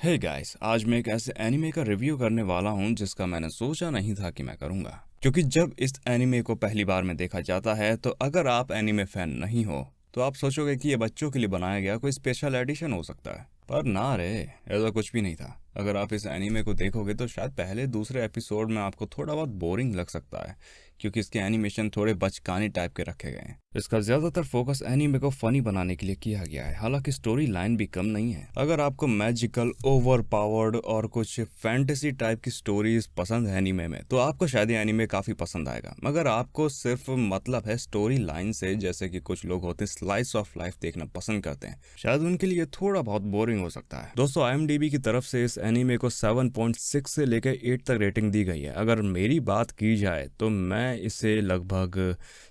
Hey guys, आज मैं एक ऐसे एनिमे का रिव्यू करने वाला हूं जिसका मैंने सोचा नहीं था कि मैं करूंगा। क्योंकि जब इस एनिमे को पहली बार में देखा जाता है तो अगर आप एनिमे फैन नहीं हो तो आप सोचोगे कि ये बच्चों के लिए बनाया गया कोई स्पेशल एडिशन हो सकता है। पर ना रे, ऐसा कुछ भी नहीं था। अगर आप इस एनिमे को देखोगे तो शायद पहले दूसरे एपिसोड में आपको थोड़ा बहुत बोरिंग लग सकता है, क्योंकि इसके एनिमेशन थोड़े बचकाने टाइप के रखे गए हैं। इसका ज्यादातर फोकस एनीमे को फनी बनाने के लिए किया गया है, हालांकि स्टोरी लाइन भी कम नहीं है। अगर आपको मैजिकल, ओवर पावर्ड और कुछ फैंटेसी टाइप की स्टोरीज पसंद है एनीमे में तो आपको शायद ये एनीमे काफी पसंद आएगा। मगर आपको सिर्फ मतलब है स्टोरी लाइन से, जैसे कि कुछ लोग होते हैं स्लाइस ऑफ लाइफ देखना पसंद करते हैं, शायद उनके लिए थोड़ा बहुत बोरिंग हो सकता है। दोस्तों, IMDb की तरफ से इस एनीमे को 7.6 से लेकर 8 तक रेटिंग दी गई है। अगर मेरी बात की जाए तो मैं इसे लगभग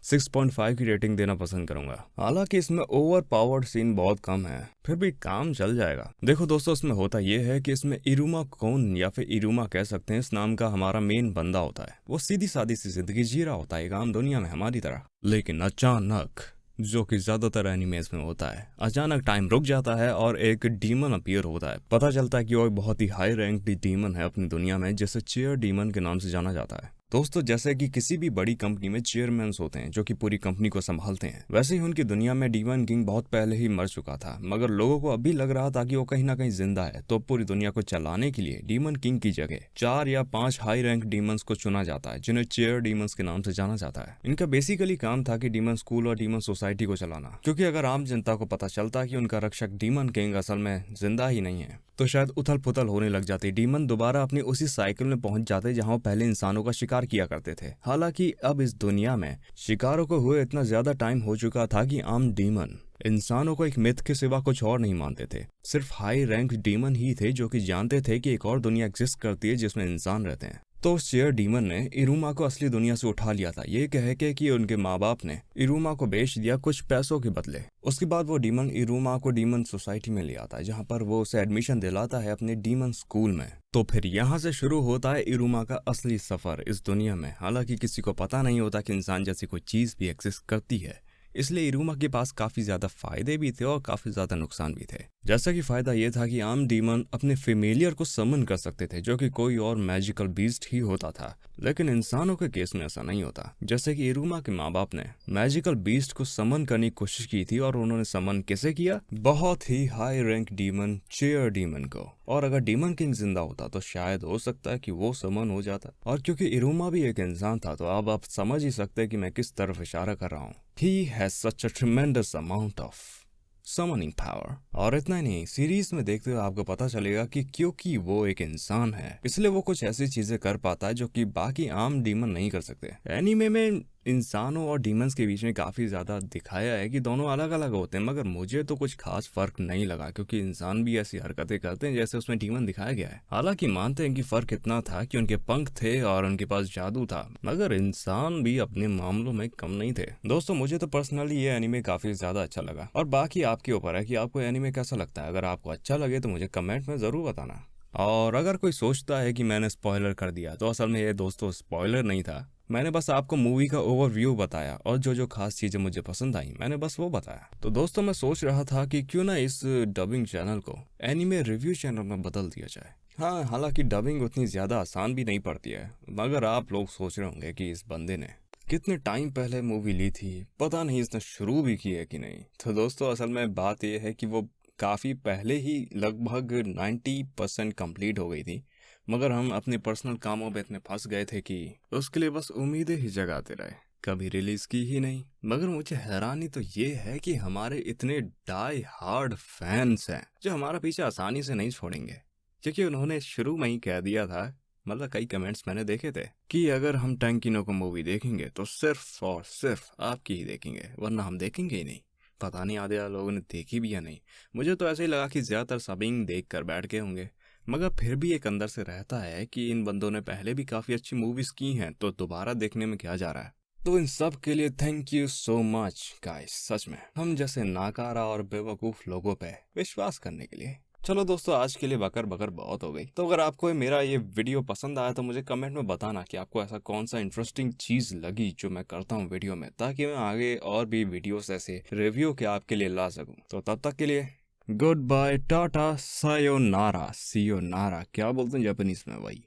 6.5 की रेटिंग देना पसंद करूंगा। हालांकि इसमें ओवर पावर्ड सीन बहुत कम है, फिर भी काम चल जाएगा। देखो दोस्तों, इसमें होता यह है कि इसमें इरुमा कौन या फिर इरुमा कह सकते हैं, इस नाम का हमारा मेन बंदा होता है। वो सीधी सादी सी जिंदगी जी रहा होता है एक आम दुनिया में हमारी तरह, लेकिन अचानक, जो कि ज्यादातर एनिमेज में होता है, अचानक टाइम रुक जाता है और एक डीमन अपीयर होता है। पता चलता है कि वो एक बहुत ही हाई रैंक डीमन है अपनी दुनिया में, जिसे चेयर डीमन के नाम से जाना जाता है। दोस्तों, जैसे कि किसी भी बड़ी कंपनी में चेयरमैन होते हैं जो कि पूरी कंपनी को संभालते हैं, वैसे ही उनकी दुनिया में डीमन किंग बहुत पहले ही मर चुका था। मगर लोगों को अभी लग रहा था कि वो कहीं ना कहीं जिंदा है, तो पूरी दुनिया को चलाने के लिए डीमन किंग की जगह 4 या 5 हाई रैंक डीमंस को चुना जाता है, जिन्हें चेयर डीमंस के नाम से जाना जाता है। इनका बेसिकली काम था कि डीमन स्कूल और डीमन सोसाइटी को चलाना, क्योंकि अगर आम जनता को पता चलता कि उनका रक्षक डीमन किंग असल में जिंदा ही नहीं है तो शायद उथल पुथल होने लग जाती। डीमन दोबारा अपनी उसी साइकिल में पहुंच जाते जहां वो पहले इंसानों का शिकार किया करते थे। हालांकि अब इस दुनिया में शिकारों को हुए इतना ज्यादा टाइम हो चुका था कि आम डीमन इंसानों को एक मिथ के सिवा कुछ और नहीं मानते थे। सिर्फ हाई रैंक डीमन ही थे जो कि जानते थे कि एक और दुनिया एग्जिस्ट करती है जिसमें इंसान रहते हैं। तो उस चेयर डीमन ने इरुमा को असली दुनिया से उठा लिया था, ये कह के कि उनके माँ बाप ने इरुमा को बेच दिया कुछ पैसों के बदले। उसके बाद वो डीमन इरुमा को डीमन सोसाइटी में ले आता है, जहाँ पर वो उसे एडमिशन दिलाता है अपने डीमन स्कूल में। तो फिर यहाँ से शुरू होता है इरुमा का असली सफर इस दुनिया में। हालांकि किसी को पता नहीं होता कि इंसान जैसी कोई चीज भी एग्जिस्ट करती है, इसलिए इरुमा के पास काफी ज्यादा फायदे भी थे और काफी ज्यादा नुकसान भी थे। जैसा कि फायदा ये था कि आम डीमन अपने फेमिलियर को समन कर सकते थे, जो कि कोई और मैजिकल बीस्ट ही होता था। लेकिन इंसानों के केस में ऐसा नहीं होता। जैसे कि इरुमा के माँ बाप ने मैजिकल बीस्ट को समन करने की कोशिश की थी, और उन्होंने समन कैसे किया? बहुत ही high rank demon chair demon को। और अगर डीमन किंग जिंदा होता तो शायद हो सकता है कि वो समन हो जाता। और क्योंकि इरुमा भी एक इंसान था, तो अब आप समझ ही सकते हैं कि मैं किस तरफ इशारा कर रहा हूँ। He has such a tremendous amount of summoning power। और इतना ही नहीं, सीरीज में देखते हुए आपको पता चलेगा कि क्योंकि वो एक इंसान है, इसलिए वो कुछ ऐसी चीजें कर पाता है जो कि बाकी आम डीमन नहीं कर सकते। एनीमे में इंसानों और डीमंस के बीच में काफी ज्यादा दिखाया है कि दोनों अलग अलग होते हैं, मगर मुझे तो कुछ खास फर्क नहीं लगा, क्योंकि इंसान भी ऐसी हरकतें करते हैं जैसे उसमें डीमन दिखाया गया है। हालांकि मानते हैं कि फर्क इतना था कि उनके पंख थे और उनके पास जादू था, मगर इंसान भी अपने मामलों में कम नहीं थे। दोस्तों, मुझे तो पर्सनली ये एनीमे काफी ज्यादा अच्छा लगा, और बाकी आपके ऊपर है कि आपको एनीमे कैसा लगता है। अगर आपको अच्छा लगे तो मुझे कमेंट में जरूर बताना। और अगर कोई सोचता है कि मैंने स्पॉइलर कर दिया, तो असल में ये दोस्तों स्पॉइलर नहीं था। मैंने बस आपको मूवी का ओवरव्यू बताया, और जो जो खास चीजें मुझे पसंद आई मैंने बस वो बताया। तो दोस्तों, मैं सोच रहा था कि क्यों ना इस डबिंग चैनल को एनीमे रिव्यू चैनल में बदल दिया जाए। हाँ, हालांकि डबिंग उतनी ज्यादा आसान भी नहीं पड़ती है, मगर आप लोग सोच रहे होंगे कि इस बंदे ने कितने टाइम पहले मूवी ली थी, पता नहीं इसने शुरू भी की है कि नहीं। तो दोस्तों, असल में बात यह है कि वो काफ़ी पहले ही लगभग 90% कंप्लीट हो गई थी, मगर हम अपने पर्सनल कामों में इतने फंस गए थे कि उसके लिए बस उम्मीदें ही जगाते रहे, कभी रिलीज की ही नहीं। मगर मुझे हैरानी तो ये है कि हमारे इतने डाई हार्ड फैंस हैं जो हमारा पीछे आसानी से नहीं छोड़ेंगे, क्योंकि उन्होंने शुरू में ही कह दिया था, मतलब कई कमेंट्स मैंने देखे थे कि अगर हम टैंकिनो को मूवी देखेंगे तो सिर्फ और सिर्फ आपकी ही देखेंगे, वरना हम देखेंगे ही नहीं। पता नहीं आधे लोगों ने देखी भी या नहीं। मुझे तो ऐसे ही लगा कि ज्यादातर सबिंग देख कर बैठ गए होंगे, मगर फिर भी एक अंदर से रहता है कि इन बंदों ने पहले भी काफी अच्छी मूवीज की हैं, तो दोबारा देखने में क्या जा रहा है। तो इन सब के लिए thank you so much guys, सच में हम जैसे नाकारा और बेवकूफ लोगों पे विश्वास करने के लिए। चलो दोस्तों, आज के लिए बकर बकर बहुत हो गई। तो अगर आपको मेरा ये वीडियो पसंद आया तो मुझे कमेंट में बताना कि आपको ऐसा कौन सा इंटरेस्टिंग चीज लगी जो मैं करता हूँ वीडियो में, ताकि मैं आगे और भी वीडियोस ऐसे रिव्यू के आपके लिए ला सकूं। तो तब तक के लिए गुड बाय, टाटा, सायोनारा, सियोनारा, क्या बोलते हैं जापानीज में भाई।